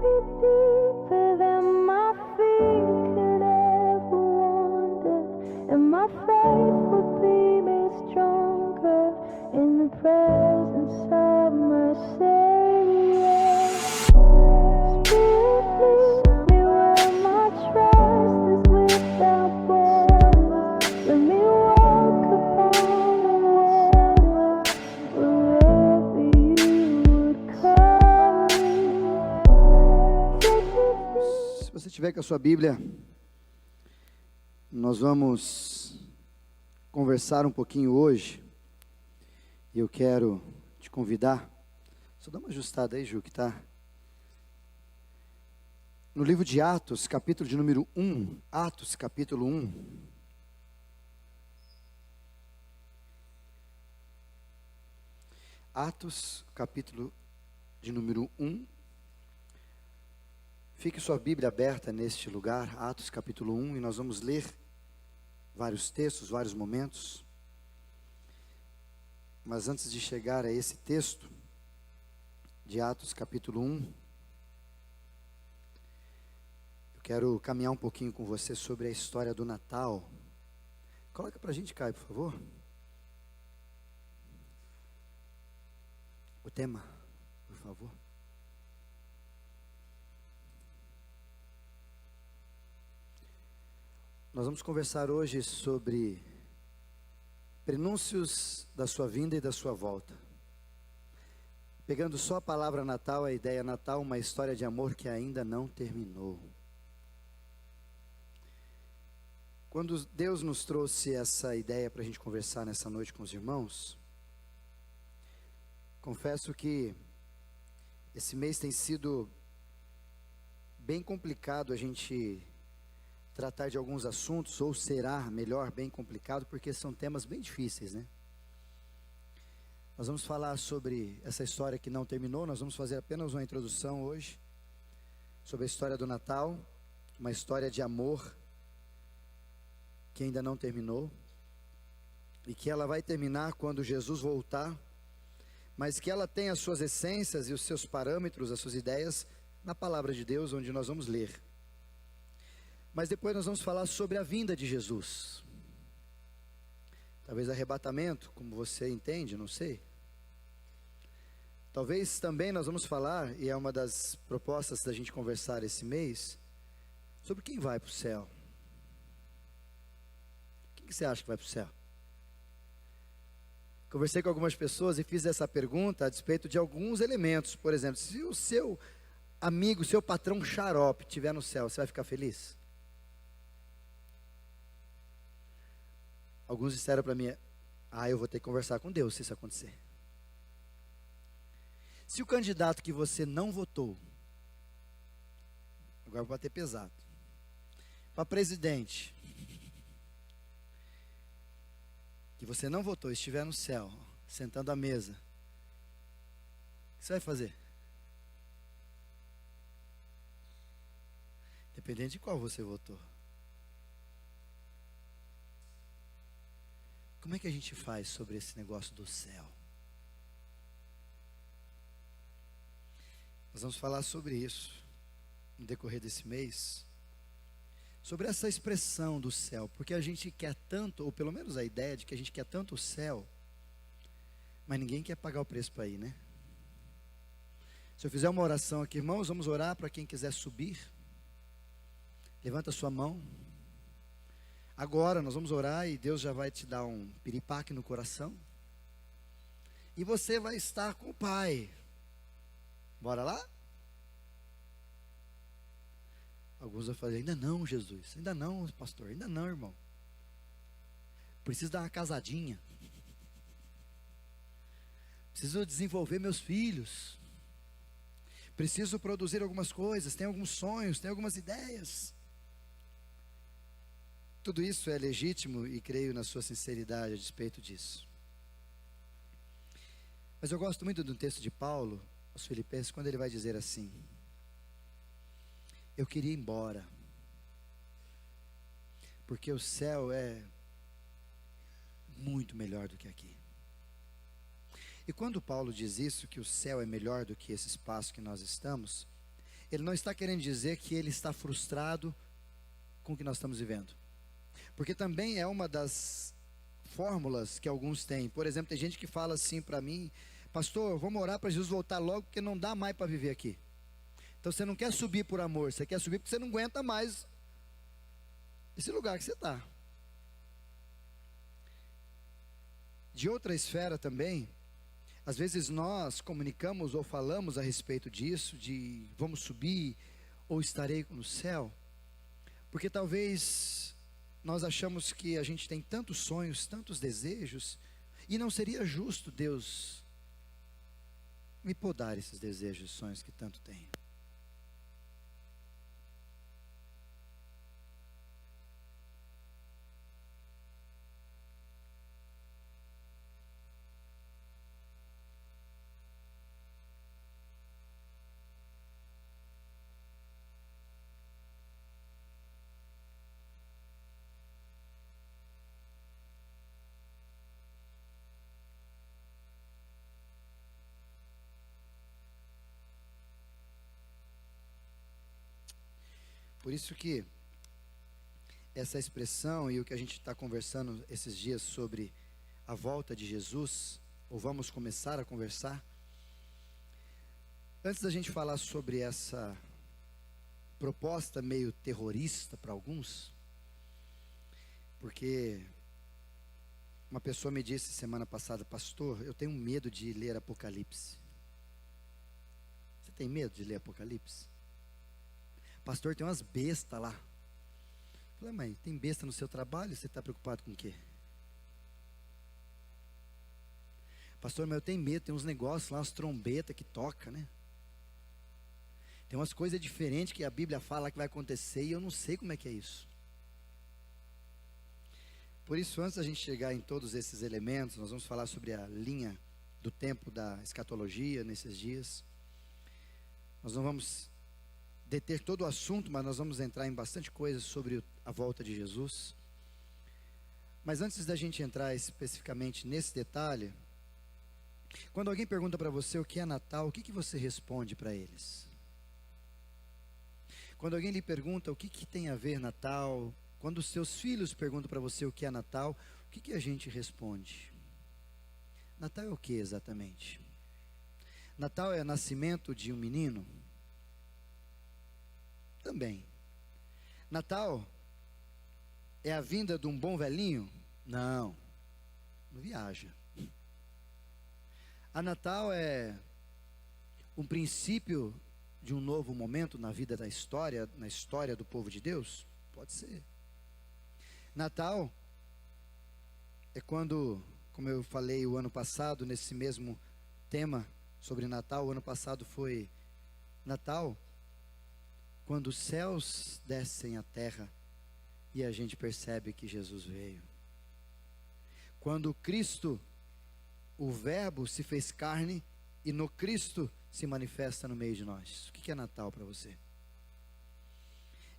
be deeper than my feet could ever wander, and my faith would be made stronger in the presence of my Savior. Spirit, lead me where my trust is without border. Let me walk upon the water wherever you would call me. Se você tiver com a sua Bíblia, nós vamos conversar um pouquinho hoje. E eu quero te convidar. Só dá uma ajustada aí, Ju, que tá. No livro de Atos, capítulo de número 1. Atos, capítulo 1. Atos, capítulo de número 1. Fique sua Bíblia aberta neste lugar, Atos capítulo 1, e nós vamos ler vários textos, vários momentos. Mas antes de chegar a esse texto, de Atos capítulo 1, eu quero caminhar um pouquinho com você sobre a história do Natal. Coloca pra gente, Caio, por favor. O tema, por favor. Nós vamos conversar hoje sobre prenúncios da sua vinda e da sua volta. Pegando só a palavra Natal, a ideia Natal, uma história de amor que ainda não terminou. Quando Deus nos trouxe essa ideia para a gente conversar nessa noite com os irmãos, confesso que esse mês tem sido bem complicado a gente tratar de alguns assuntos, ou será melhor, bem complicado, porque são temas bem difíceis, né? Nós vamos falar sobre essa história que não terminou. Nós vamos fazer apenas uma introdução hoje, sobre a história do Natal, uma história de amor, que ainda não terminou, e que ela vai terminar quando Jesus voltar, mas que ela tem as suas essências e os seus parâmetros, as suas ideias, na palavra de Deus, onde nós vamos ler. Mas depois nós vamos falar sobre a vinda de Jesus. Talvez arrebatamento, como você entende, não sei. Talvez também nós vamos falar, e é uma das propostas da gente conversar esse mês, sobre quem vai para o céu. Quem que você acha que vai para o céu? Conversei com algumas pessoas e fiz essa pergunta a despeito de alguns elementos. Por exemplo, se o seu amigo, seu patrão xarope estiver no céu, você vai ficar feliz? Alguns disseram para mim, eu vou ter que conversar com Deus se isso acontecer. Se o candidato que você não votou, agora vou bater pesado, para presidente, que você não votou, estiver no céu, sentando à mesa, o que você vai fazer? Dependendo de qual você votou. Como é que a gente faz sobre esse negócio do céu? Nós vamos falar sobre isso no decorrer desse mês, sobre essa expressão do céu, porque a gente quer tanto, ou pelo menos a ideia de que a gente quer tanto o céu, mas ninguém quer pagar o preço para ir, né? Se eu fizer uma oração aqui, irmãos, vamos orar para quem quiser subir. Levanta a sua mão. Agora nós vamos orar e Deus já vai te dar um piripaque no coração. E você vai estar com o Pai. Bora lá? Alguns vão fazer, ainda não, Jesus. Ainda não, pastor. Ainda não, irmão. Preciso dar uma casadinha. Preciso desenvolver meus filhos. Preciso produzir algumas coisas. Tenho alguns sonhos, tenho algumas ideias. Tudo isso é legítimo e creio na sua sinceridade a despeito disso. Mas eu gosto muito do texto de Paulo, aos Filipenses, quando ele vai dizer assim: eu queria ir embora, porque o céu é muito melhor do que aqui. E quando Paulo diz isso, que o céu é melhor do que esse espaço que nós estamos, Ele não está querendo dizer que ele está frustrado com o que nós estamos vivendo. Porque também é uma das fórmulas que alguns têm. Por exemplo, tem gente que fala assim para mim: pastor, vamos orar para Jesus voltar logo, porque não dá mais para viver aqui. Então você não quer subir por amor, você quer subir porque você não aguenta mais esse lugar que você está. De outra esfera também, às vezes nós comunicamos ou falamos a respeito disso, de vamos subir ou estarei no céu, porque talvez nós achamos que a gente tem tantos sonhos, tantos desejos, e não seria justo Deus me podar esses desejos e sonhos que tanto tenho. Por isso que essa expressão e o que a gente está conversando esses dias sobre a volta de Jesus, ou vamos começar a conversar, antes da gente falar sobre essa proposta meio terrorista para alguns, porque uma pessoa me disse semana passada: pastor, eu tenho medo de ler Apocalipse. Você tem medo de ler Apocalipse? Pastor, tem umas bestas lá. Eu falei: mas tem besta no seu trabalho? Você está preocupado com o quê? Pastor, mas eu tenho medo, tem uns negócios lá, umas trombetas que toca, né? Tem umas coisas diferentes que a Bíblia fala que vai acontecer e eu não sei como é que é isso. Por isso, antes da gente chegar em todos esses elementos, nós vamos falar sobre a linha do tempo da escatologia nesses dias. Nós não vamos deter todo o assunto, mas nós vamos entrar em bastante coisa sobre a volta de Jesus. Mas antes da gente entrar especificamente nesse detalhe, quando alguém pergunta para você o que é Natal, o que você responde para eles? Quando alguém lhe pergunta o que tem a ver Natal, quando os seus filhos perguntam para você o que é Natal, o que a gente responde? Natal é o que exatamente? Natal é o nascimento de um menino? Também. Natal é a vinda de um bom velhinho? Não, não viaja. A Natal é um princípio de um novo momento na vida da história, na história do povo de Deus? Pode ser. Natal é quando, como eu falei o ano passado, nesse mesmo tema sobre Natal, o ano passado foi Natal, quando os céus descem à terra e a gente percebe que Jesus veio. Quando Cristo, o Verbo, se fez carne e no Cristo se manifesta no meio de nós. O que é Natal para você?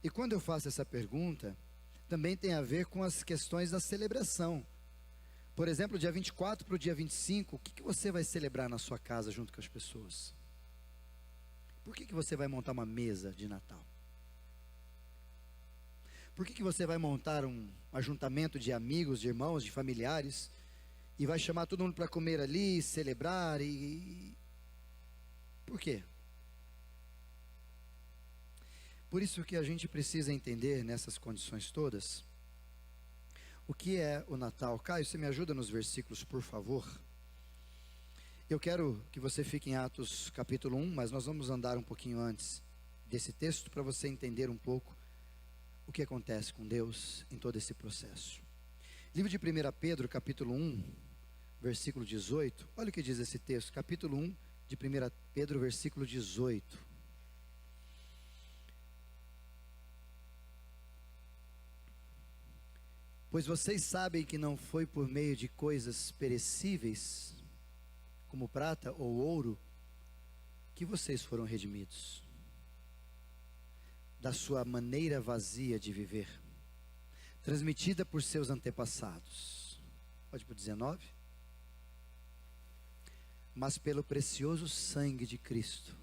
E quando eu faço essa pergunta, também tem a ver com as questões da celebração. Por exemplo, dia 24 para o dia 25, o que você vai celebrar na sua casa junto com as pessoas? Por que você vai montar uma mesa de Natal? Por que você vai montar um ajuntamento de amigos, de irmãos, de familiares, e vai chamar todo mundo para comer ali, celebrar Por quê? Por isso que a gente precisa entender nessas condições todas, o que é o Natal. Caio, você me ajuda nos versículos, por favor? Eu quero que você fique em Atos capítulo 1, mas nós vamos andar um pouquinho antes desse texto, para você entender um pouco o que acontece com Deus em todo esse processo. Livro de 1 Pedro, capítulo 1, versículo 18, olha o que diz esse texto, capítulo 1 de 1 Pedro, versículo 18. Pois vocês sabem que não foi por meio de coisas perecíveis, como prata ou ouro, que vocês foram redimidos da sua maneira vazia de viver, transmitida por seus antepassados. Pode ir para o 19. Mas pelo precioso sangue de Cristo,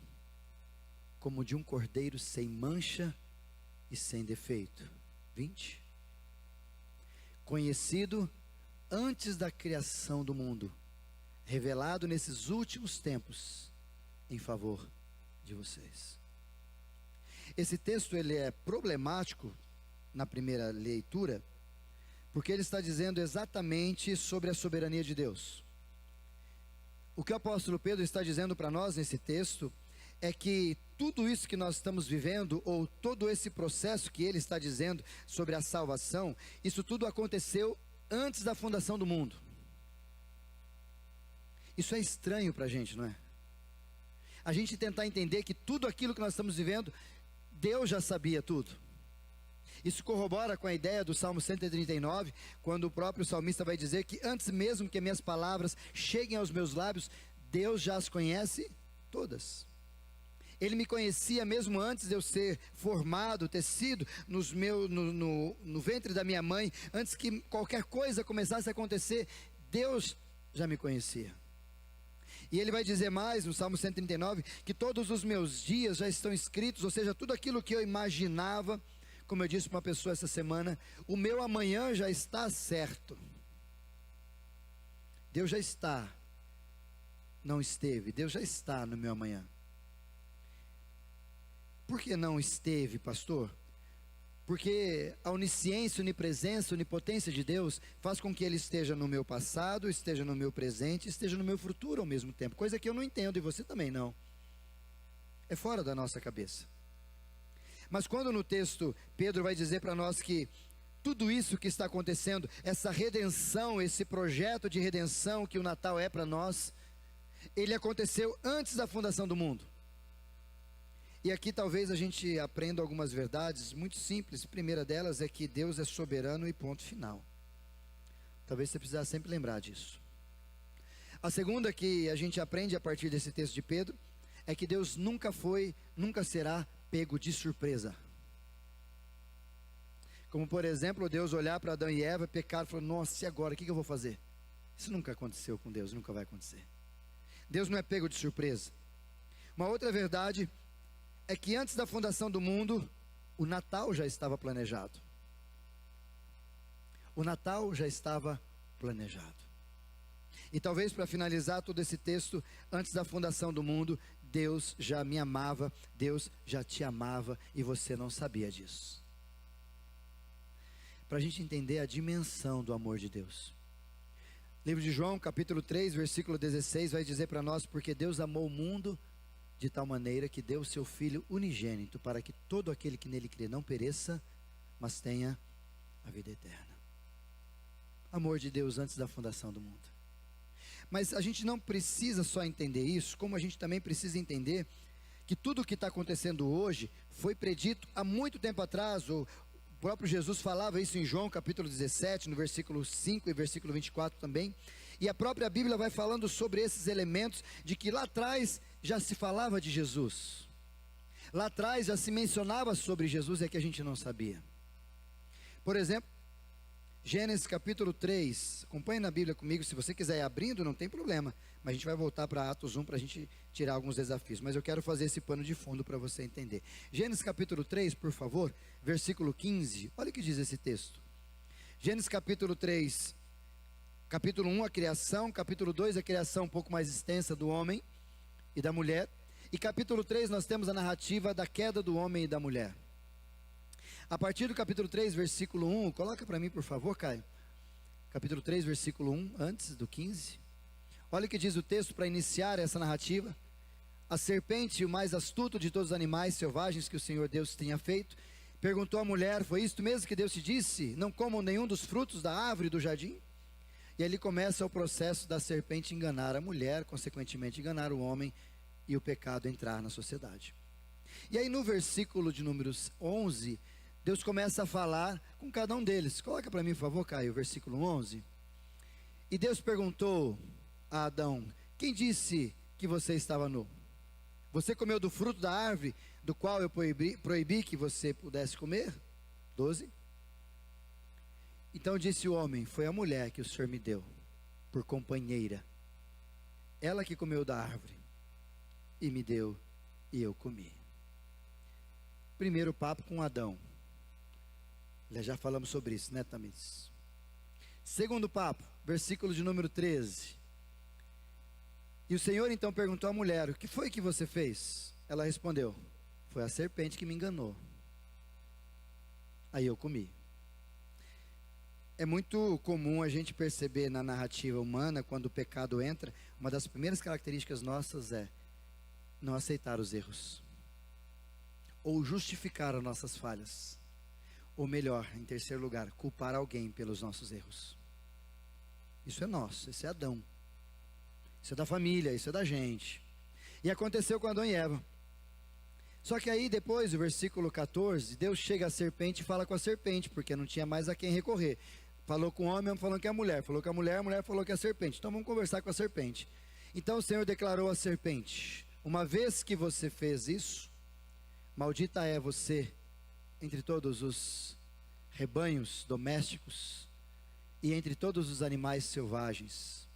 como de um cordeiro sem mancha e sem defeito. 20. Conhecido antes da criação do mundo, revelado nesses últimos tempos em favor de vocês. Esse texto ele é problemático na primeira leitura, porque ele está dizendo exatamente sobre a soberania de Deus. O que o apóstolo Pedro está dizendo para nós nesse texto é que tudo isso que nós estamos vivendo, ou todo esse processo que ele está dizendo sobre a salvação, isso tudo aconteceu antes da fundação do mundo. Isso é estranho para a gente, não é? A gente tentar entender que tudo aquilo que nós estamos vivendo, Deus já sabia tudo. Isso corrobora com a ideia do Salmo 139, quando o próprio salmista vai dizer que antes mesmo que minhas palavras cheguem aos meus lábios, Deus já as conhece todas. Ele me conhecia mesmo antes de eu ser formado, tecido no ventre da minha mãe, antes que qualquer coisa começasse a acontecer, Deus já me conhecia. E ele vai dizer mais no Salmo 139, que todos os meus dias já estão escritos, ou seja, tudo aquilo que eu imaginava, como eu disse para uma pessoa essa semana, o meu amanhã já está certo. Deus já está, não esteve, Deus já está no meu amanhã. Por que não esteve, pastor? Porque a onisciência, onipresença, onipotência de Deus faz com que Ele esteja no meu passado, esteja no meu presente, esteja no meu futuro ao mesmo tempo. Coisa que eu não entendo e você também não. É fora da nossa cabeça. Mas quando no texto Pedro vai dizer para nós que tudo isso que está acontecendo, essa redenção, esse projeto de redenção que o Natal é para nós, ele aconteceu antes da fundação do mundo. E aqui talvez a gente aprenda algumas verdades muito simples. A primeira delas é que Deus é soberano e ponto final. Talvez você precisasse sempre lembrar disso. A segunda que a gente aprende a partir desse texto de Pedro é que Deus nunca foi, nunca será pego de surpresa. Como por exemplo, Deus olhar para Adão e Eva, pecar e falar, nossa, e agora, o que eu vou fazer? Isso nunca aconteceu com Deus, nunca vai acontecer. Deus não é pego de surpresa. Uma outra verdade é que antes da fundação do mundo, o Natal já estava planejado. O Natal já estava planejado. E talvez para finalizar todo esse texto, antes da fundação do mundo, Deus já me amava, Deus já te amava e você não sabia disso. Para a gente entender a dimensão do amor de Deus. Livro de João, capítulo 3, versículo 16, vai dizer para nós, porque Deus amou o mundo de tal maneira que deu o seu Filho unigênito, para que todo aquele que nele crê não pereça, mas tenha a vida eterna. Amor de Deus antes da fundação do mundo. Mas a gente não precisa só entender isso, como a gente também precisa entender que tudo o que está acontecendo hoje foi predito há muito tempo atrás. O próprio Jesus falava isso em João capítulo 17, no versículo 5 e versículo 24 também. E a própria Bíblia vai falando sobre esses elementos, de que lá atrás já se falava de Jesus. Lá atrás já se mencionava sobre Jesus, é que a gente não sabia. Por exemplo, Gênesis capítulo 3, acompanhe na Bíblia comigo, se você quiser ir abrindo, não tem problema, mas a gente vai voltar para Atos 1 para a gente tirar alguns desafios, mas eu quero fazer esse pano de fundo para você entender. Gênesis capítulo 3, por favor, versículo 15, olha o que diz esse texto. Gênesis capítulo 3, capítulo 1 a criação, capítulo 2 a criação um pouco mais extensa do homem e da mulher, e capítulo 3 nós temos a narrativa da queda do homem e da mulher. A partir do capítulo 3, versículo 1, coloca para mim por favor, Caio. Capítulo 3, versículo 1, antes do 15. Olha o que diz o texto para iniciar essa narrativa. A serpente, o mais astuto de todos os animais selvagens que o Senhor Deus tinha feito, perguntou à mulher, foi isto mesmo que Deus te disse? Não comam nenhum dos frutos da árvore do jardim? E ali começa o processo da serpente enganar a mulher, consequentemente enganar o homem e o pecado entrar na sociedade. E aí no versículo de números 11, Deus começa a falar com cada um deles. Coloca para mim, por favor, Caio, o versículo 11. E Deus perguntou a Adão, quem disse que você estava nu? Você comeu do fruto da árvore, do qual eu proibi que você pudesse comer? 12. Então disse o homem, foi a mulher que o Senhor me deu, por companheira. Ela que comeu da árvore, e me deu, e eu comi. primeiro papo com Adão. Já falamos sobre isso, né, Tamires? Segundo papo, versículo de número 13. E o Senhor então perguntou à mulher: o que foi que você fez? Ela respondeu: foi a serpente que me enganou. Aí eu comi. É muito comum a gente perceber na narrativa humana, quando o pecado entra, uma das primeiras características nossas é não aceitar os erros, ou justificar as nossas falhas, ou melhor, em terceiro lugar, culpar alguém pelos nossos erros. Isso é nosso, esse é Adão, isso é da família, isso é da gente. E aconteceu com Adão e Eva. Só que aí depois, o versículo 14, Deus chega à serpente e fala com a serpente, porque não tinha mais a quem recorrer. Falou com o homem falou que é a mulher, falou com a mulher falou que é a serpente. Então vamos conversar com a serpente. Então o Senhor declarou à serpente: uma vez que você fez isso, maldita é você entre todos os rebanhos domésticos e entre todos os animais selvagens.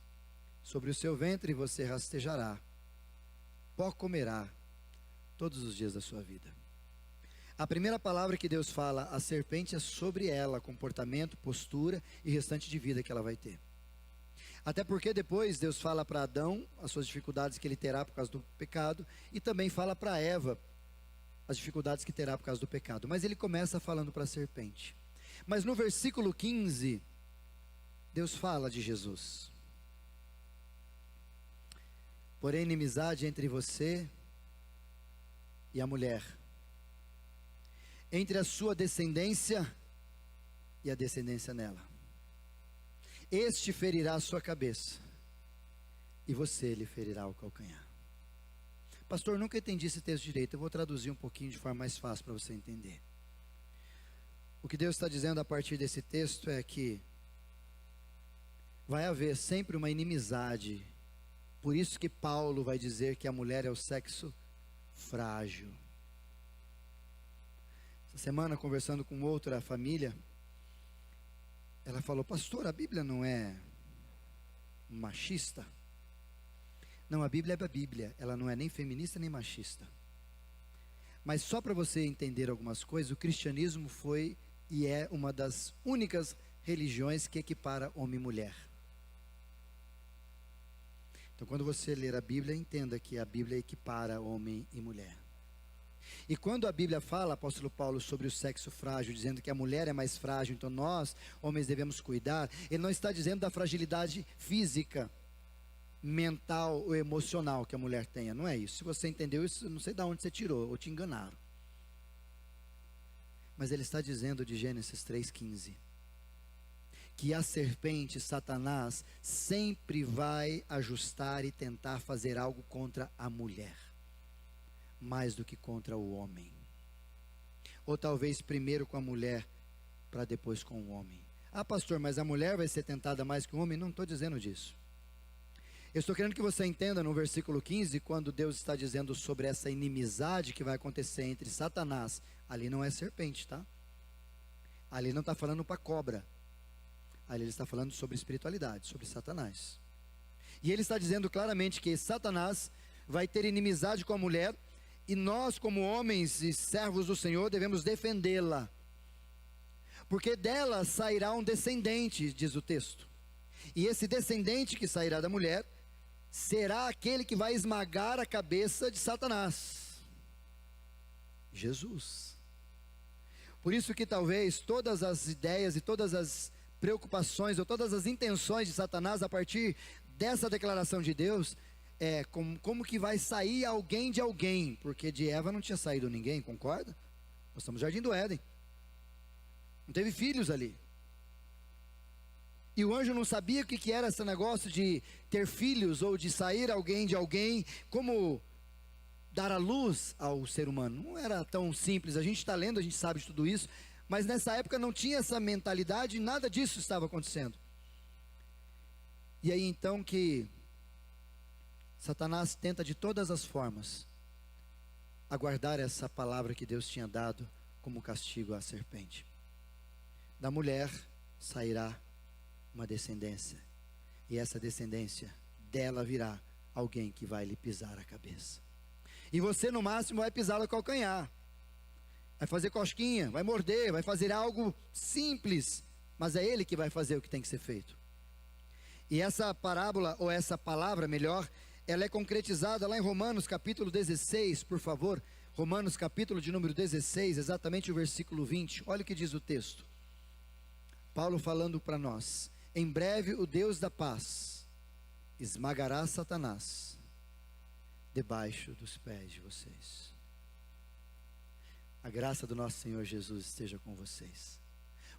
Sobre o seu ventre você rastejará, pó comerá todos os dias da sua vida. A primeira palavra que Deus fala à serpente é sobre ela, comportamento, postura e restante de vida que ela vai ter. Até porque depois Deus fala para Adão as suas dificuldades que ele terá por causa do pecado, e também fala para Eva as dificuldades que terá por causa do pecado. Mas ele começa falando para a serpente. Mas no versículo 15, Deus fala de Jesus. Porém, inimizade entre você e a mulher, entre a sua descendência e a descendência nela. Este ferirá a sua cabeça, e você lhe ferirá o calcanhar. Pastor, nunca entendi esse texto direito. Eu vou traduzir um pouquinho de forma mais fácil para você entender. O que Deus está dizendo a partir desse texto é que vai haver sempre uma inimizade. Por isso que Paulo vai dizer que a mulher é o sexo frágil. Essa semana, conversando com outra família, ela falou: pastor, a Bíblia não é machista? Não, a Bíblia é a Bíblia, ela não é nem feminista nem machista. Mas só para você entender algumas coisas, o cristianismo foi e é uma das únicas religiões que equipara homem e mulher. Então, quando você ler a Bíblia, entenda que a Bíblia equipara homem e mulher. E quando a Bíblia fala, apóstolo Paulo, sobre o sexo frágil, dizendo que a mulher é mais frágil, então nós, homens, devemos cuidar, ele não está dizendo da fragilidade física, mental ou emocional que a mulher tenha, não é isso. Se você entendeu isso, não sei de onde você tirou, ou te enganaram. Mas ele está dizendo de Gênesis 3,15, que a serpente, Satanás, sempre vai ajustar e tentar fazer algo contra a mulher, mais do que contra o homem. Ou talvez primeiro com a mulher, para depois com o homem. Ah, pastor, mas a mulher vai ser tentada mais que o homem? Não estou dizendo disso. Eu estou querendo que você entenda no versículo 15, quando Deus está dizendo sobre essa inimizade que vai acontecer entre Satanás. Ali não é serpente, tá? Ali não está falando para cobra. Ali ele está falando sobre espiritualidade, sobre Satanás. E ele está dizendo claramente que Satanás vai ter inimizade com a mulher, e nós, como homens e servos do Senhor, devemos defendê-la, porque dela sairá um descendente, diz o texto. E esse descendente que sairá da mulher será aquele que vai esmagar a cabeça de Satanás, Jesus. Por isso que talvez todas as ideias e todas as preocupações ou todas as intenções de Satanás a partir dessa declaração de Deus é como que vai sair alguém de alguém, porque de Eva não tinha saído ninguém, concorda? Nós estamos no Jardim do Éden, não teve filhos ali. E o anjo não sabia o que era esse negócio de ter filhos, ou de sair alguém de alguém, como dar a luz ao ser humano. Não era tão simples. A gente está lendo, a gente sabe de tudo isso, mas nessa época não tinha essa mentalidade, nada disso estava acontecendo. E aí então que Satanás tenta de todas as formas aguardar essa palavra que Deus tinha dado como castigo à serpente. Da mulher sairá uma descendência, e essa descendência, dela virá alguém que vai lhe pisar a cabeça, e você no máximo vai pisar no calcanhar. vai fazer cosquinha, vai morder, vai fazer algo simples, mas é ele que vai fazer o que tem que ser feito. E essa parábola, ou essa palavra melhor, ela é concretizada lá em Romanos capítulo 16, por favor. Romanos capítulo de número 16, exatamente o versículo 20. Olha o que diz o texto. Paulo falando para nós: em breve o Deus da paz esmagará Satanás debaixo dos pés de vocês. A graça do nosso Senhor Jesus esteja com vocês.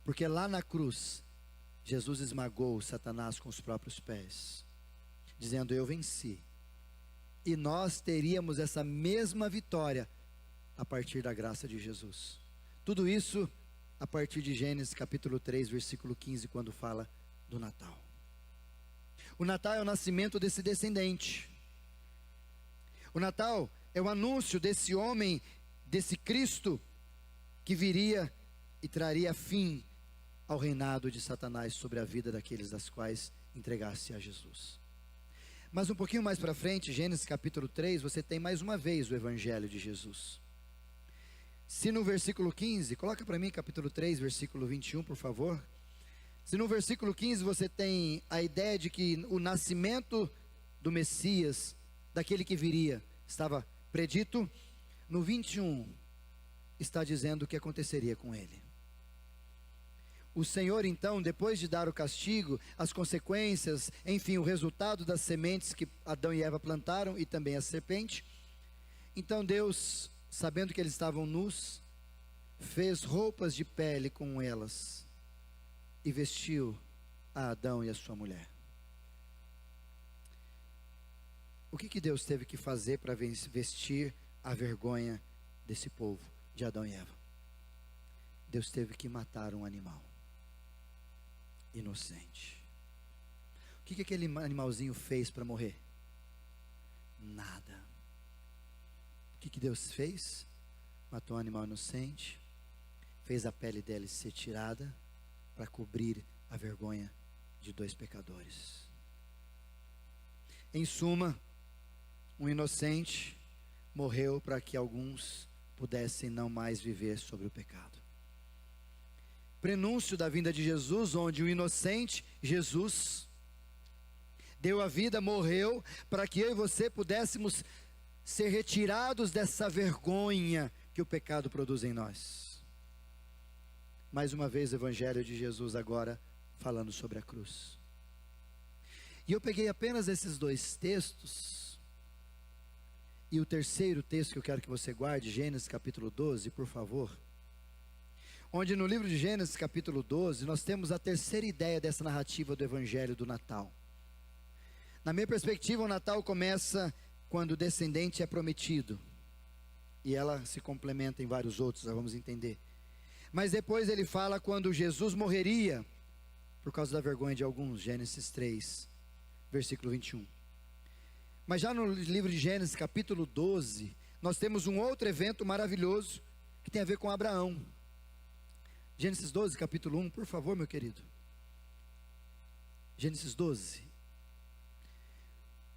Porque lá na cruz, Jesus esmagou Satanás com os próprios pés, dizendo: eu venci. E nós teríamos essa mesma vitória a partir da graça de Jesus. Tudo isso a partir de Gênesis capítulo 3, versículo 15, quando fala do Natal. O Natal é o nascimento desse descendente. O Natal é o anúncio desse homem, desse Cristo, que viria e traria fim ao reinado de Satanás sobre a vida daqueles das quais entregasse a Jesus. Mas um pouquinho mais para frente, Gênesis capítulo 3, você tem mais uma vez o Evangelho de Jesus. Se no versículo 15, coloca para mim capítulo 3, versículo 21, por favor. Se no versículo 15 você tem a ideia de que o nascimento do Messias, daquele que viria, estava predito, no 21 está dizendo o que aconteceria com ele. O Senhor então, depois de dar o castigo, as consequências, enfim, o resultado das sementes que Adão e Eva plantaram e também a serpente, então Deus, sabendo que eles estavam nus, fez roupas de pele com elas e vestiu a Adão e a sua mulher. O que Deus teve que fazer para vestir a vergonha desse povo, de Adão e Eva? Deus teve que matar um animal inocente. O que aquele animalzinho fez para morrer? Nada. O que Deus fez? Matou um animal inocente, fez a pele dele ser tirada para cobrir a vergonha de dois pecadores. Em suma, um inocente morreu para que alguns pudessem não mais viver sobre o pecado. Prenúncio da vinda de Jesus, onde o inocente Jesus deu a vida, morreu, para que eu e você pudéssemos ser retirados dessa vergonha que o pecado produz em nós. Mais uma vez o Evangelho de Jesus agora falando sobre a cruz. E eu peguei apenas esses dois textos, e o terceiro texto que eu quero que você guarde, Gênesis capítulo 12, por favor. Onde no livro de Gênesis capítulo 12, nós temos a terceira ideia dessa narrativa do Evangelho do Natal. Na minha perspectiva, o Natal começa quando o descendente é prometido, e ela se complementa em vários outros, nós vamos entender. Mas depois ele fala quando Jesus morreria, por causa da vergonha de alguns, Gênesis 3, versículo 21. Mas já no livro de Gênesis capítulo 12, nós temos um outro evento maravilhoso, que tem a ver com Abraão. Gênesis 12, capítulo 1, por favor, meu querido. Gênesis 12.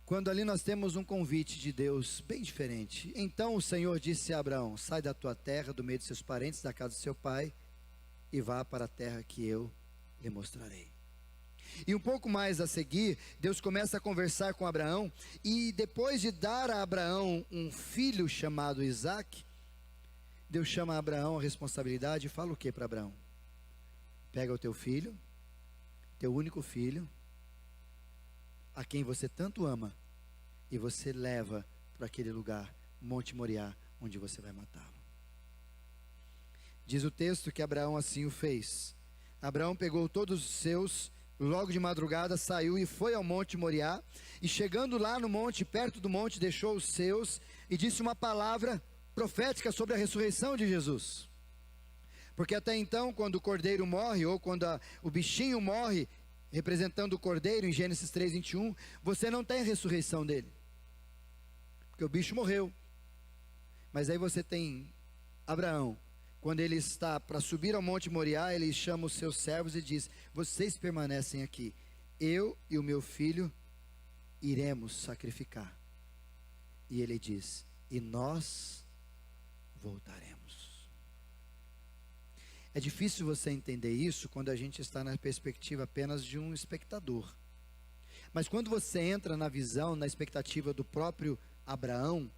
Quando ali nós temos um convite de Deus bem diferente. Então o Senhor disse a Abraão: sai da tua terra, do meio de seus parentes, da casa do seu pai, e vá para a terra que eu lhe mostrarei. E um pouco mais a seguir, Deus começa a conversar com Abraão, e depois de dar a Abraão um filho chamado Isaque, Deus chama a Abraão a responsabilidade e fala o que para Abraão? Pega o teu filho, teu único filho, a quem você tanto ama, e você leva para aquele lugar, Monte Moriá, onde você vai matá-lo. Diz o texto que Abraão assim o fez. Abraão pegou todos os seus, logo de madrugada saiu e foi ao Monte Moriá, e chegando lá no monte, perto do monte, deixou os seus, e disse uma palavra profética sobre a ressurreição de Jesus. Porque até então, quando o cordeiro morre, ou quando o bichinho morre, representando o cordeiro, em Gênesis 3, 21, você não tem a ressurreição dele, porque o bicho morreu. Mas aí você tem Abraão, quando ele está para subir ao Monte Moriá, ele chama os seus servos e diz: vocês permanecem aqui, eu e o meu filho iremos sacrificar. E ele diz: e nós voltaremos. É difícil você entender isso quando a gente está na perspectiva apenas de um espectador. Mas quando você entra na visão, na expectativa do próprio Abraão,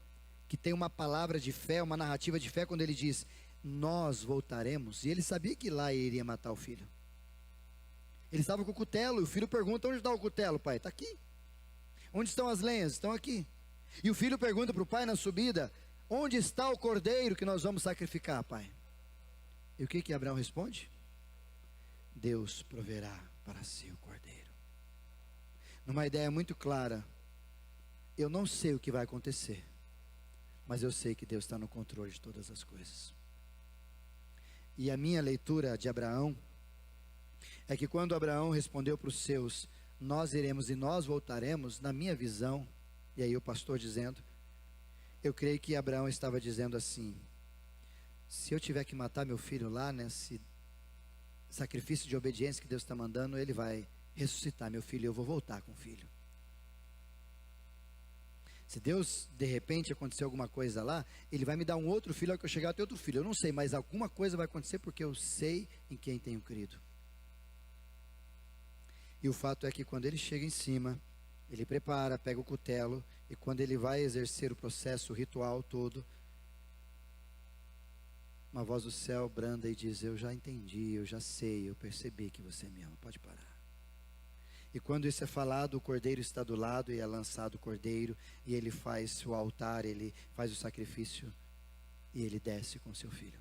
que tem uma palavra de fé, uma narrativa de fé, quando ele diz, nós voltaremos, e ele sabia que lá ele iria matar o filho. Ele estava com o cutelo, e o filho pergunta, onde está o cutelo, pai? Está aqui. Onde estão as lenhas? Estão aqui. E o filho pergunta para o pai na subida, onde está o cordeiro que nós vamos sacrificar, pai? E o que Abraão responde? Deus proverá para si o cordeiro. Numa ideia muito clara, eu não sei o que vai acontecer, mas eu sei que Deus está no controle de todas as coisas. E a minha leitura de Abraão, é que quando Abraão respondeu para os seus, nós iremos e nós voltaremos, na minha visão, e aí o pastor dizendo, eu creio que Abraão estava dizendo assim, se eu tiver que matar meu filho lá, nesse sacrifício de obediência que Deus está mandando, ele vai ressuscitar meu filho e eu vou voltar com o filho. Se Deus, de repente, acontecer alguma coisa lá, ele vai me dar um outro filho, ao que eu chegar a ter outro filho. Eu não sei, mas alguma coisa vai acontecer porque eu sei em quem tenho crido. E o fato é que quando ele chega em cima, ele prepara, pega o cutelo, e quando ele vai exercer o processo, o ritual todo, uma voz do céu branda e diz, eu já entendi, eu já sei, eu percebi que você me ama, pode parar. E quando isso é falado, o cordeiro está do lado e é lançado o cordeiro, e ele faz o altar, ele faz o sacrifício, e ele desce com seu filho.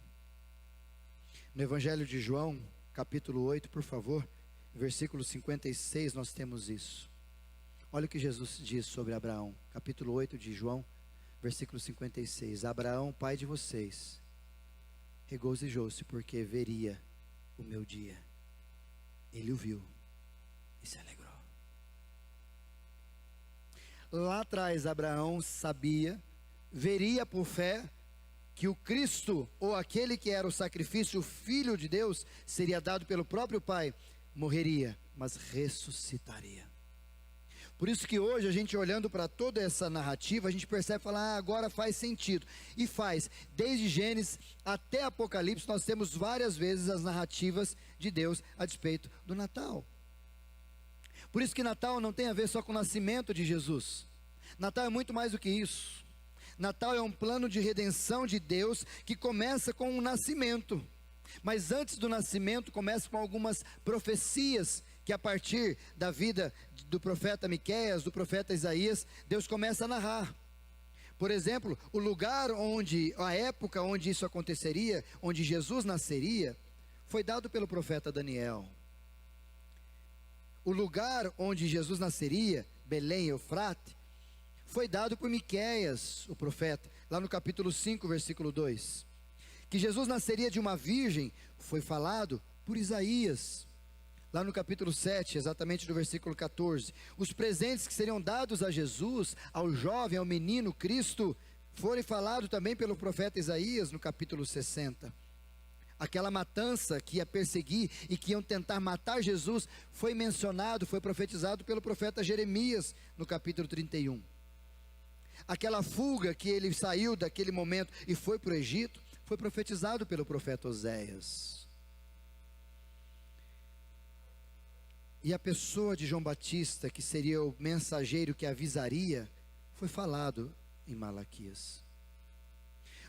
No Evangelho de João, capítulo 8, por favor, versículo 56, nós temos isso. Olha o que Jesus diz sobre Abraão, capítulo 8 de João, versículo 56. Abraão, pai de vocês, regozijou-se porque veria o meu dia. Ele o viu e se alegrou. Lá atrás, Abraão sabia, veria por fé, que o Cristo, ou aquele que era o sacrifício, o Filho de Deus, seria dado pelo próprio Pai, morreria, mas ressuscitaria. Por isso que hoje a gente olhando para toda essa narrativa, a gente percebe, falar, agora faz sentido. E faz, desde Gênesis até Apocalipse, nós temos várias vezes as narrativas de Deus a despeito do Natal. Por isso que Natal não tem a ver só com o nascimento de Jesus. Natal é muito mais do que isso. Natal é um plano de redenção de Deus que começa com um nascimento. Mas antes do nascimento começa com algumas profecias que a partir da vida do profeta Miqueias, do profeta Isaías, Deus começa a narrar. Por exemplo, o lugar onde, a época onde isso aconteceria, onde Jesus nasceria, foi dado pelo profeta Daniel. O lugar onde Jesus nasceria, Belém, Eufrate, foi dado por Miqueias, o profeta, lá no capítulo 5, versículo 2. Que Jesus nasceria de uma virgem, foi falado por Isaías, lá no capítulo 7, exatamente no versículo 14. Os presentes que seriam dados a Jesus, ao jovem, ao menino Cristo, foram falados também pelo profeta Isaías, no capítulo 60. Aquela matança que ia perseguir e que iam tentar matar Jesus, foi mencionado, foi profetizado pelo profeta Jeremias, no capítulo 31. Aquela fuga que ele saiu daquele momento e foi para o Egito, foi profetizado pelo profeta Oséias. E a pessoa de João Batista, que seria o mensageiro que avisaria, foi falado em Malaquias.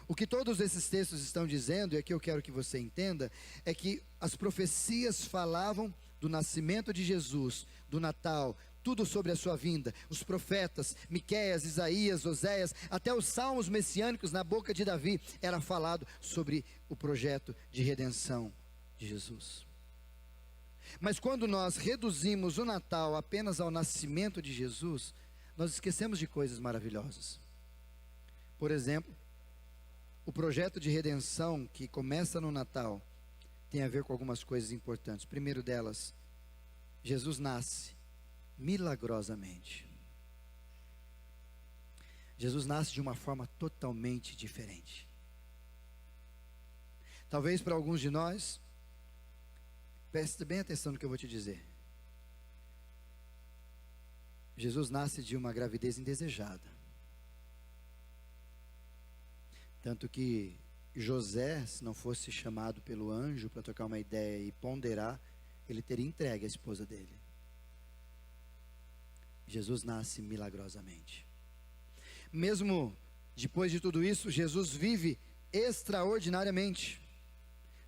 O que todos esses textos estão dizendo, e aqui eu quero que você entenda, é que as profecias falavam do nascimento de Jesus, do Natal, tudo sobre a sua vinda. Os profetas, Miqueias, Isaías, Oséias, até os salmos messiânicos na boca de Davi, era falado sobre o projeto de redenção de Jesus. Mas quando nós reduzimos o Natal apenas ao nascimento de Jesus, nós esquecemos de coisas maravilhosas. Por exemplo, o projeto de redenção que começa no Natal tem a ver com algumas coisas importantes. Primeiro delas, Jesus nasce milagrosamente. Jesus nasce de uma forma totalmente diferente. Talvez para alguns de nós, preste bem atenção no que eu vou te dizer. Jesus nasce de uma gravidez indesejada. Tanto que José, se não fosse chamado pelo anjo para trocar uma ideia e ponderar, ele teria entregue a esposa dele. Jesus nasce milagrosamente. Mesmo depois de tudo isso, Jesus vive extraordinariamente,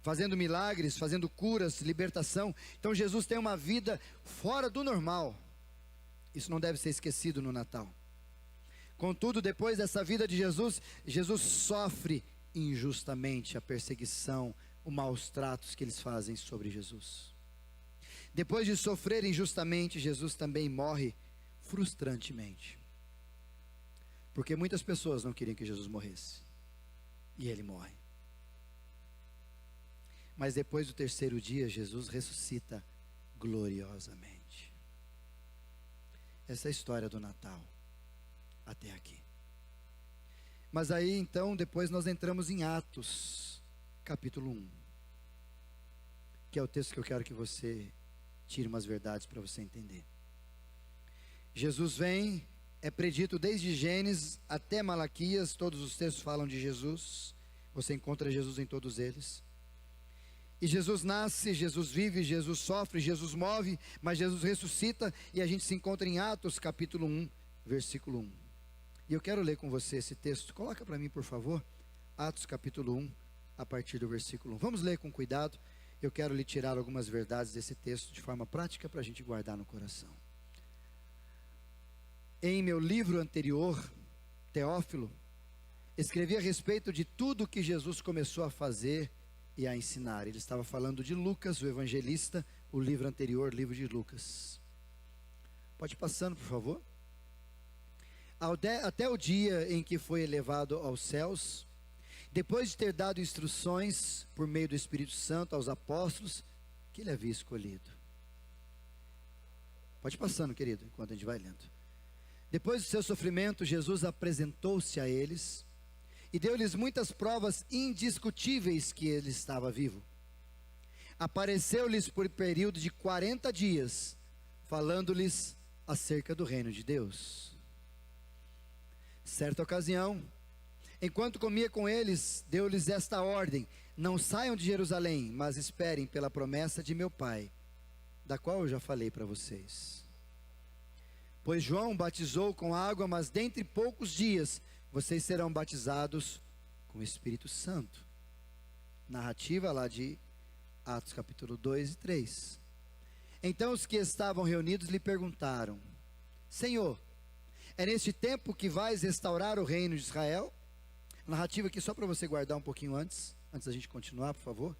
fazendo milagres, fazendo curas, libertação. Então Jesus tem uma vida fora do normal. Isso não deve ser esquecido no Natal. Contudo, depois dessa vida de Jesus, Jesus sofre injustamente a perseguição, os maus tratos que eles fazem sobre Jesus. Depois de sofrer injustamente, Jesus também morre frustrantemente. Porque muitas pessoas não queriam que Jesus morresse. E ele morre. Mas depois do terceiro dia, Jesus ressuscita gloriosamente. Essa é a história do Natal, até aqui. Mas aí então, depois nós entramos em Atos, capítulo 1. Que é o texto que eu quero que você tire umas verdades para você entender. Jesus vem, é predito desde Gênesis até Malaquias, todos os textos falam de Jesus. Você encontra Jesus em todos eles. E Jesus nasce, Jesus vive, Jesus sofre, Jesus morre, mas Jesus ressuscita, e a gente se encontra em Atos capítulo 1, versículo 1. E eu quero ler com você esse texto. Coloca para mim, por favor, Atos capítulo 1, a partir do versículo 1. Vamos ler com cuidado. Eu quero lhe tirar algumas verdades desse texto de forma prática para a gente guardar no coração. Em meu livro anterior, Teófilo, escrevi a respeito de tudo que Jesus começou a fazer e a ensinar. Ele estava falando de Lucas, o evangelista, o livro anterior, livro de Lucas. Pode ir passando, por favor. Até o dia em que foi elevado aos céus, depois de ter dado instruções por meio do Espírito Santo aos apóstolos que ele havia escolhido. Pode ir passando, querido, enquanto a gente vai lendo. Depois do seu sofrimento, Jesus apresentou-se a eles e deu-lhes muitas provas indiscutíveis que ele estava vivo. Apareceu-lhes por período de 40 dias, falando-lhes acerca do reino de Deus. Certa ocasião, enquanto comia com eles, deu-lhes esta ordem: não saiam de Jerusalém, mas esperem pela promessa de meu Pai, da qual eu já falei para vocês. Pois João batizou com água, mas dentre poucos dias vocês serão batizados com o Espírito Santo. Narrativa lá de Atos capítulo 2 e 3. Então os que estavam reunidos lhe perguntaram: Senhor, é neste tempo que vais restaurar o reino de Israel? Narrativa aqui só para você guardar um pouquinho antes da gente continuar, por favor.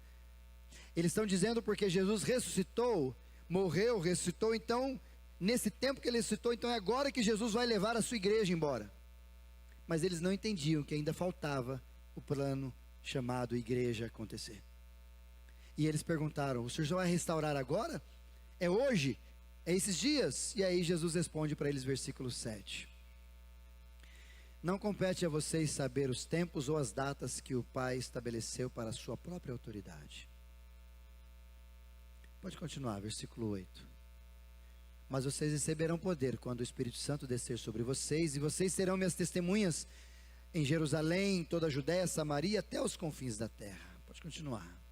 Eles estão dizendo porque Jesus ressuscitou, morreu, ressuscitou, então, nesse tempo que ele ressuscitou, então é agora que Jesus vai levar a sua igreja embora. Mas eles não entendiam que ainda faltava o plano chamado igreja acontecer. E eles perguntaram: o Senhor já vai restaurar agora? É hoje? É esses dias? E aí Jesus responde para eles, versículo 7. Não compete a vocês saber os tempos ou as datas que o Pai estabeleceu para a sua própria autoridade. Pode continuar, versículo 8. Mas vocês receberão poder quando o Espírito Santo descer sobre vocês, e vocês serão minhas testemunhas em Jerusalém, em toda a Judéia, Samaria, até os confins da terra. Pode continuar.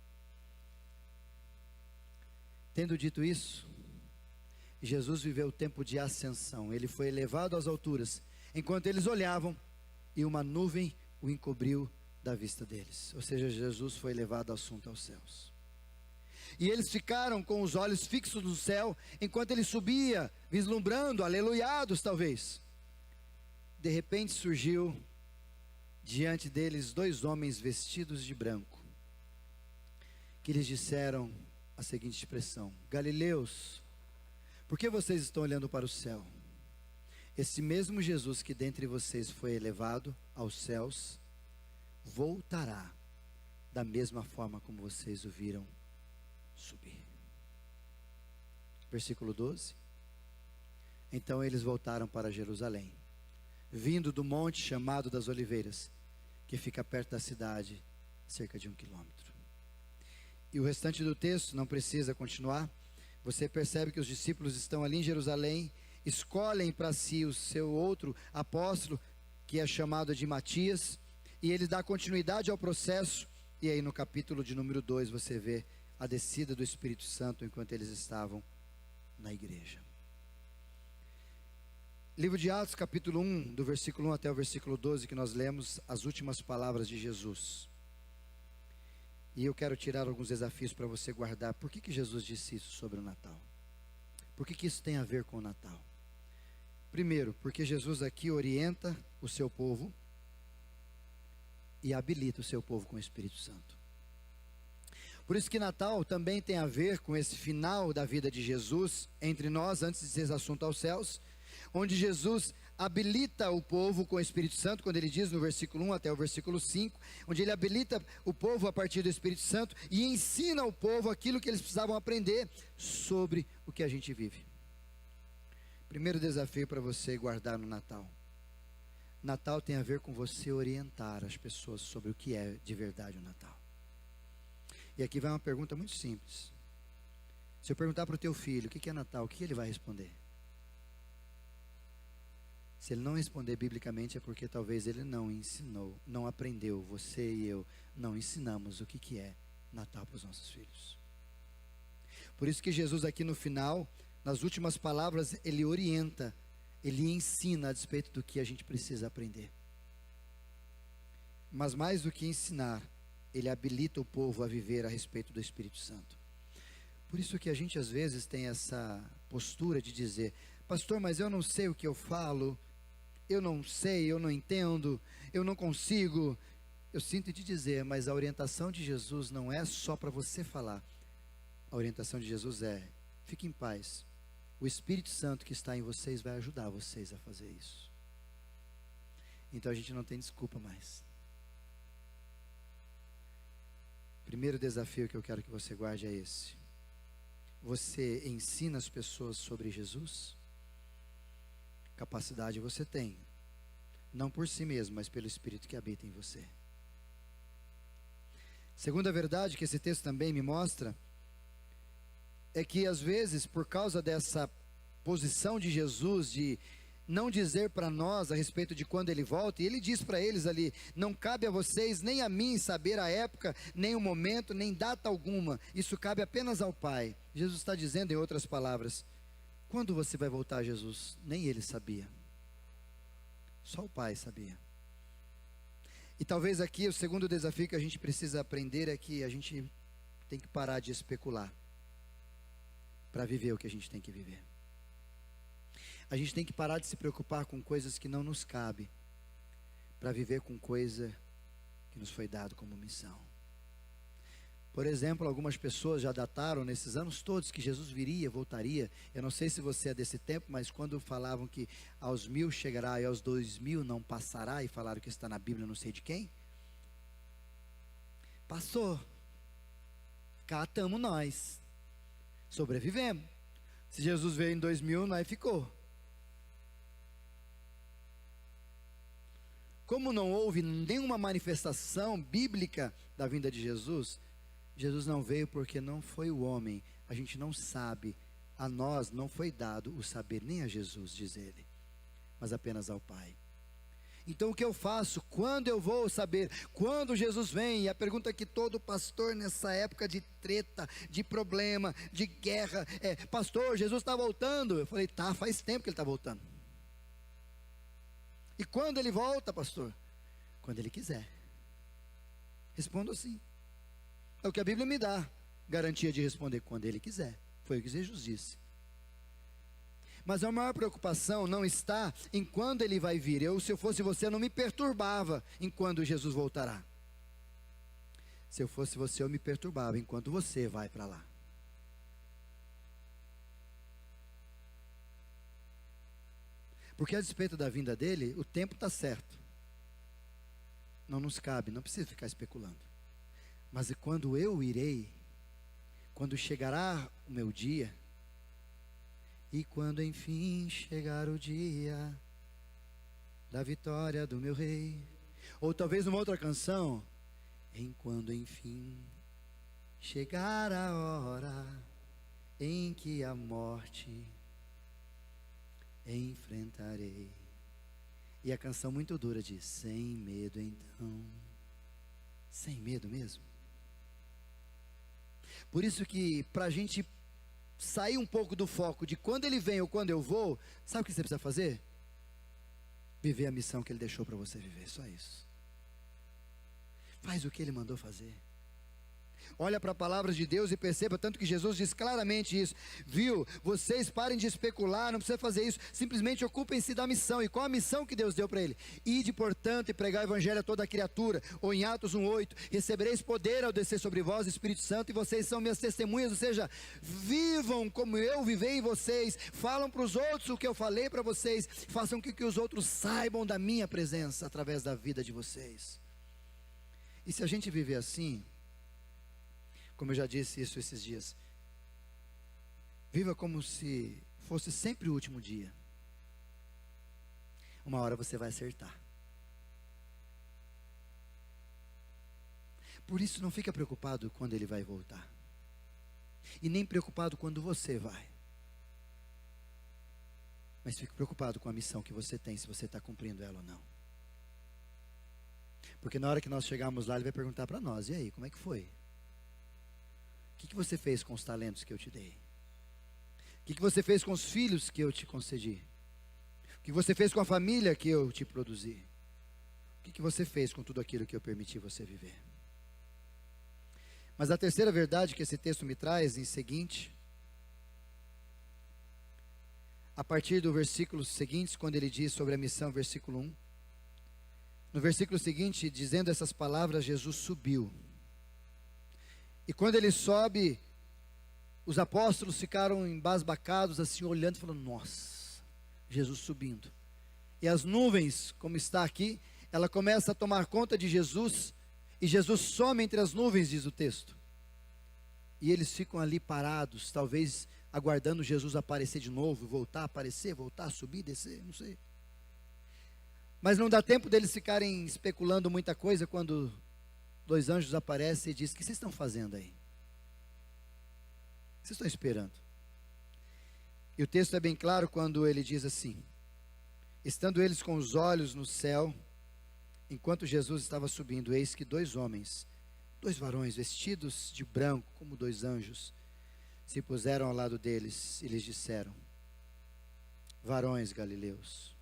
Tendo dito isso, Jesus viveu o tempo de ascensão. Ele foi elevado às alturas, enquanto eles olhavam, e uma nuvem o encobriu da vista deles. Ou seja, Jesus foi levado assunto aos céus. E eles ficaram com os olhos fixos no céu, enquanto ele subia, vislumbrando, aleluiados talvez. De repente surgiu diante deles 2 homens vestidos de branco, que lhes disseram a seguinte expressão: Galileus, por que vocês estão olhando para o céu? Esse mesmo Jesus que dentre vocês foi elevado aos céus, voltará da mesma forma como vocês o viram subir. Versículo 12. Então eles voltaram para Jerusalém, vindo do monte chamado das Oliveiras, que fica perto da cidade, cerca de 1 quilômetro. E o restante do texto não precisa continuar. Você percebe que os discípulos estão ali em Jerusalém, escolhem para si o seu outro apóstolo, que é chamado de Matias, E ele dá continuidade ao processo. E aí no capítulo de número 2 você vê a descida do Espírito Santo enquanto eles estavam na igreja. Livro de Atos, capítulo 1, do versículo 1 até o versículo 12, que nós lemos as últimas palavras de Jesus. E eu quero tirar alguns desafios para você guardar. Por que Jesus disse isso sobre o Natal? Por que isso tem a ver com o Natal? Primeiro, porque Jesus aqui orienta o seu povo e habilita o seu povo com o Espírito Santo. Por isso que Natal também tem a ver com esse final da vida de Jesus entre nós, antes de ser assunto aos céus, onde Jesus habilita o povo com o Espírito Santo, quando ele diz no versículo 1 até o versículo 5, onde ele habilita o povo a partir do Espírito Santo e ensina ao povo aquilo que eles precisavam aprender sobre o que a gente vive. Primeiro desafio para você guardar no Natal. Natal tem a ver com você orientar as pessoas sobre o que é de verdade o Natal. E aqui vai uma pergunta muito simples. Se eu perguntar para o teu filho o que é Natal, o que ele vai responder? Se ele não responder biblicamente é porque talvez ele não ensinou, não aprendeu. Você e eu não ensinamos o que é Natal para os nossos filhos. Por isso que Jesus aqui no final, nas últimas palavras, ele orienta, ele ensina a despeito do que a gente precisa aprender. Mas mais do que ensinar, ele habilita o povo a viver a respeito do Espírito Santo. Por isso que a gente às vezes tem essa postura de dizer: pastor, mas eu não sei o que eu falo, eu não sei, eu não entendo, eu não consigo. Eu sinto te dizer, mas a orientação de Jesus não é só para você falar. A orientação de Jesus é: fique em paz. O Espírito Santo que está em vocês vai ajudar vocês a fazer isso. Então a gente não tem desculpa mais. Primeiro desafio que eu quero que você guarde é esse. Você ensina as pessoas sobre Jesus? Capacidade você tem. Não por si mesmo, mas pelo Espírito que habita em você. Segunda verdade que esse texto também me mostra é que às vezes, por causa dessa posição de Jesus de não dizer para nós a respeito de quando ele volta, e ele diz para eles ali: não cabe a vocês nem a mim saber a época, nem o momento, nem data alguma, isso cabe apenas ao Pai. Jesus está dizendo em outras palavras: quando você vai voltar, Jesus? Nem ele sabia, só o Pai sabia. E talvez aqui o segundo desafio que a gente precisa aprender é que a gente tem que parar de especular para viver o que a gente tem que viver. A gente tem que parar de se preocupar com coisas que não nos cabem, para viver com coisa que nos foi dado como missão. Por exemplo, algumas pessoas já dataram nesses anos todos que Jesus viria, voltaria. Eu não sei se você é desse tempo, mas quando falavam que aos 1000 chegará e aos 2000 não passará, e falaram que está na Bíblia não sei de quem, passou, cá estamos nós, sobrevivemos. Se Jesus veio em 2000, nós ficou. Como não houve nenhuma manifestação bíblica da vinda de Jesus, Jesus não veio porque não foi o homem. A gente não sabe, a nós não foi dado o saber, nem a Jesus, diz ele, mas apenas ao Pai. Então o que eu faço? Quando eu vou saber? Quando Jesus vem? E a pergunta que todo pastor nessa época de treta, de problema, de guerra é: pastor, Jesus está voltando? Eu falei: tá, faz tempo que ele está voltando. E quando ele volta, pastor? Quando ele quiser. Respondo assim. É o que a Bíblia me dá garantia de responder: quando ele quiser. Foi o que Jesus disse. Mas a maior preocupação não está em quando ele vai vir. Se eu fosse você, eu não me perturbava em quando Jesus voltará. Se eu fosse você, eu me perturbava enquanto você vai para lá. Porque a despeito da vinda dele, o tempo está certo. Não nos cabe, não precisa ficar especulando. Mas e quando eu irei, quando chegará o meu dia, e quando enfim chegar o dia da vitória do meu rei, ou talvez numa outra canção, enquanto enfim chegar a hora em que a morte enfrentarei, E a canção muito dura diz: sem medo então. Sem medo mesmo. Por isso que para a gente sair um pouco do foco de quando ele vem ou quando eu vou, sabe o que você precisa fazer? Viver a missão que ele deixou para você viver, só isso. Faz o que ele mandou fazer. Olha para a palavra de Deus e perceba, tanto que Jesus diz claramente isso. Viu? Vocês parem de especular, não precisa fazer isso. Simplesmente ocupem-se da missão. E qual a missão que Deus deu para ele? Ide, portanto, e pregar o evangelho a toda a criatura. Ou em Atos 1:8, recebereis poder ao descer sobre vós o Espírito Santo, e vocês são minhas testemunhas. Ou seja, vivam como eu vivei em vocês. Falam para os outros o que eu falei para vocês. Façam com que os outros saibam da minha presença através da vida de vocês. E se a gente viver assim, como eu já disse isso esses dias, viva como se fosse sempre o último dia. Uma hora você vai acertar. Por isso não fica preocupado quando ele vai voltar. E nem preocupado quando você vai. Mas fique preocupado com a missão que você tem, se você está cumprindo ela ou não. Porque na hora que nós chegarmos lá, ele vai perguntar para nós: e aí, como é que foi? O que você fez com os talentos que eu te dei? O que você fez com os filhos que eu te concedi? O que você fez com a família que eu te produzi? O que você fez com tudo aquilo que eu permiti você viver? Mas a terceira verdade que esse texto me traz em seguinte, a partir do versículo seguinte, quando ele diz sobre a missão, versículo 1. No versículo seguinte, dizendo essas palavras, Jesus subiu. E quando ele sobe, os apóstolos ficaram embasbacados, assim, olhando e falando: nossa, Jesus subindo. E as nuvens, como está aqui, ela começa a tomar conta de Jesus, e Jesus some entre as nuvens, diz o texto. E eles ficam ali parados, talvez aguardando Jesus aparecer de novo, voltar a aparecer, voltar a subir, descer, não sei. Mas não dá tempo deles ficarem especulando muita coisa quando 2 anjos aparecem e dizem: o que vocês estão fazendo aí? O que vocês estão esperando? E o texto é bem claro quando ele diz assim: estando eles com os olhos no céu, enquanto Jesus estava subindo, eis que 2 homens, 2 varões vestidos de branco, como 2 anjos, se puseram ao lado deles e lhes disseram: varões galileus,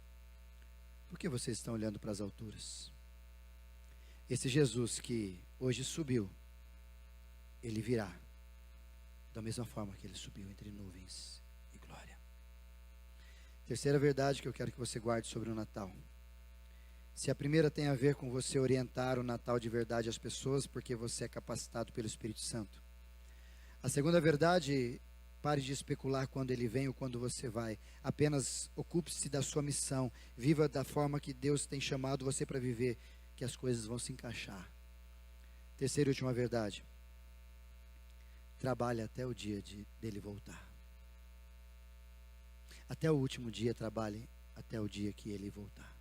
por que vocês estão olhando para as alturas? Esse Jesus que hoje subiu, ele virá da mesma forma que ele subiu entre nuvens e glória. Terceira verdade que eu quero que você guarde sobre o Natal. Se a primeira tem a ver com você orientar o Natal de verdade às pessoas, porque você é capacitado pelo Espírito Santo. A segunda verdade, pare de especular quando ele vem ou quando você vai. Apenas ocupe-se da sua missão. Viva da forma que Deus tem chamado você para viver, que as coisas vão se encaixar. Terceira e última verdade: trabalhe até o dia dele voltar. Até o último dia trabalhe, até o dia que ele voltar.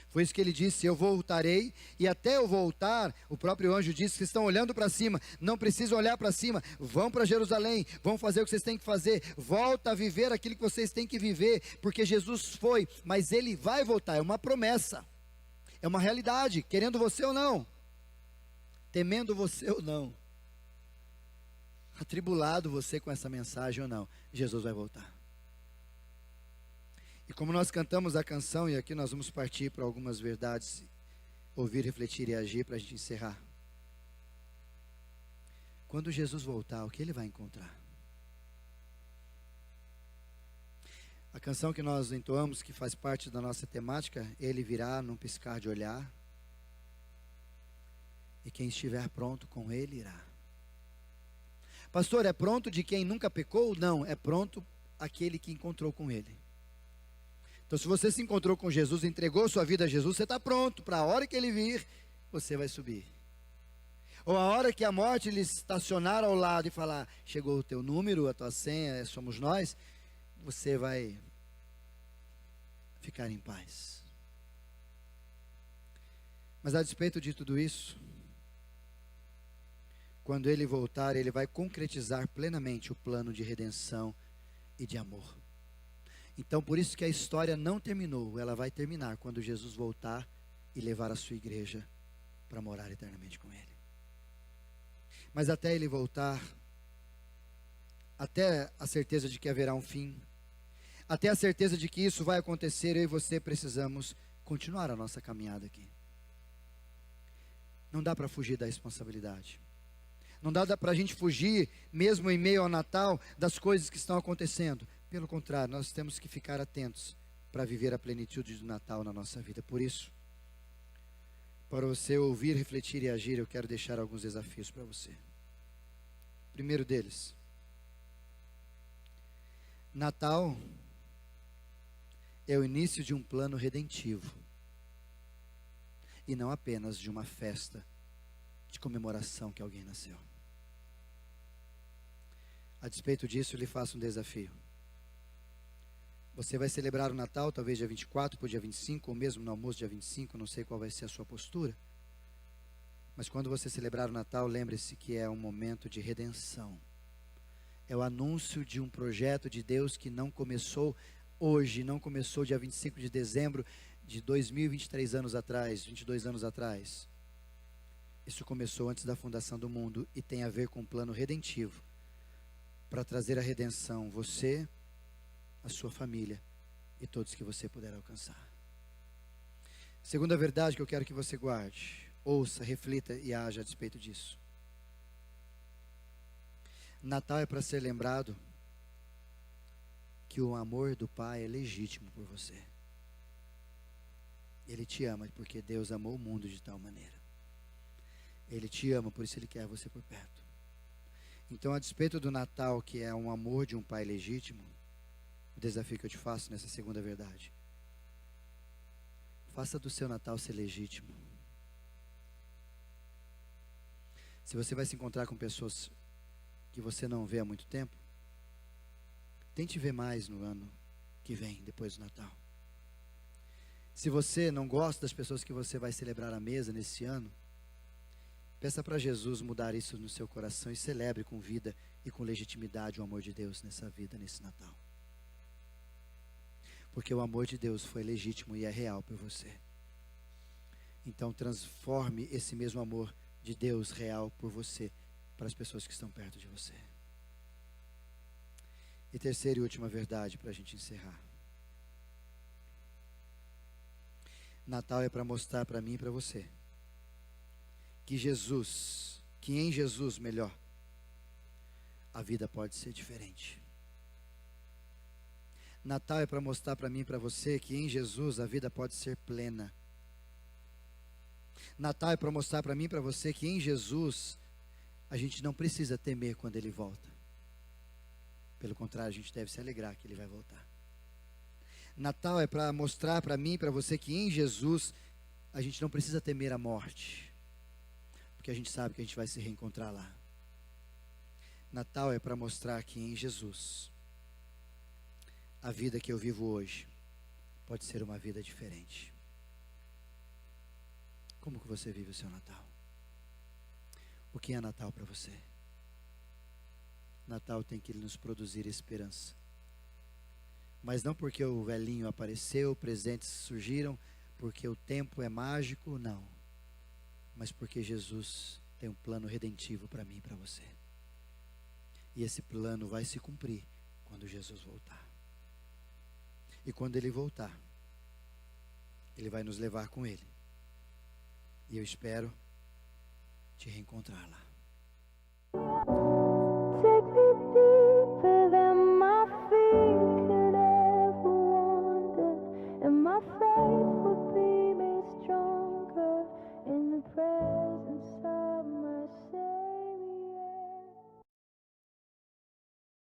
Foi isso que ele disse: eu voltarei, e até eu voltar, o próprio anjo disse que estão olhando para cima, não precisam olhar para cima, vão para Jerusalém, vão fazer o que vocês têm que fazer, volta a viver aquilo que vocês têm que viver, porque Jesus foi, mas ele vai voltar, é uma promessa, é uma realidade, querendo você ou não, temendo você ou não, atribulado você com essa mensagem ou não, Jesus vai voltar. E como nós cantamos a canção, e aqui nós vamos partir para algumas verdades, ouvir, refletir e agir para a gente encerrar. Quando Jesus voltar, o que ele vai encontrar? A canção que nós entoamos, que faz parte da nossa temática, ele virá num piscar de olhar, e quem estiver pronto com ele irá. Pastor, é pronto de quem nunca pecou? Não, é pronto aquele que encontrou com ele. Então, se você se encontrou com Jesus, entregou sua vida a Jesus, você está pronto para a hora que ele vir, você vai subir. Ou a hora que a morte lhe estacionar ao lado e falar: chegou o teu número, a tua senha, somos nós, você vai ficar em paz. Mas a despeito de tudo isso, quando ele voltar, ele vai concretizar plenamente o plano de redenção e de amor. Então, por isso que a história não terminou, ela vai terminar quando Jesus voltar e levar a sua igreja para morar eternamente com Ele. Mas até Ele voltar, até a certeza de que haverá um fim, até a certeza de que isso vai acontecer, eu e você precisamos continuar a nossa caminhada aqui. Não dá para fugir da responsabilidade. Não dá para a gente fugir, mesmo em meio ao Natal, das coisas que estão acontecendo. Pelo contrário, nós temos que ficar atentos para viver a plenitude do Natal na nossa vida. Por isso, para você ouvir, refletir e agir, eu quero deixar alguns desafios para você. O primeiro deles: Natal é o início de um plano redentivo, e não apenas de uma festa de comemoração que alguém nasceu. A despeito disso, eu lhe faço um desafio. Você vai celebrar o Natal, talvez dia 24 para o dia 25, ou mesmo no almoço dia 25, não sei qual vai ser a sua postura. Mas quando você celebrar o Natal, lembre-se que é um momento de redenção. É o anúncio de um projeto de Deus que não começou hoje, não começou dia 25 de dezembro de 2023 anos atrás, 22 anos atrás. Isso começou antes da fundação do mundo e tem a ver com um plano redentivo para trazer a redenção, você, a sua família e todos que você puder alcançar. Segunda verdade que eu quero que você guarde, ouça, reflita e haja a despeito disso. Natal é para ser lembrado que o amor do Pai é legítimo por você. Ele te ama porque Deus amou o mundo de tal maneira. Ele te ama, por isso Ele quer você por perto. Então, a despeito do Natal, que é um amor de um Pai legítimo, o desafio que eu te faço nessa segunda verdade: faça do seu Natal ser legítimo. Se você vai se encontrar com pessoas que você não vê há muito tempo, tente ver mais no ano que vem, depois do Natal. Se você não gosta das pessoas que você vai celebrar a mesa nesse ano, peça para Jesus mudar isso no seu coração e celebre com vida e com legitimidade o amor de Deus nessa vida, nesse Natal. Porque o amor de Deus foi legítimo e é real por você. Então transforme esse mesmo amor de Deus real por você para as pessoas que estão perto de você. E terceira e última verdade para a gente encerrar: Natal é para mostrar para mim e para você que em Jesus, melhor, a vida pode ser diferente. Natal é para mostrar para mim e para você que em Jesus a vida pode ser plena. Natal é para mostrar para mim e para você que em Jesus a gente não precisa temer quando Ele volta. Pelo contrário, a gente deve se alegrar que Ele vai voltar. Natal é para mostrar para mim e para você que em Jesus a gente não precisa temer a morte, porque a gente sabe que a gente vai se reencontrar lá. Natal é para mostrar que em Jesus a vida que eu vivo hoje pode ser uma vida diferente. Como que você vive o seu Natal? O que é Natal para você? Natal tem que nos produzir esperança. Mas não porque o velhinho apareceu, presentes surgiram, porque o tempo é mágico, não. Mas porque Jesus tem um plano redentivo para mim e para você. E esse plano vai se cumprir quando Jesus voltar. E quando Ele voltar, Ele vai nos levar com Ele. E eu espero te reencontrar lá.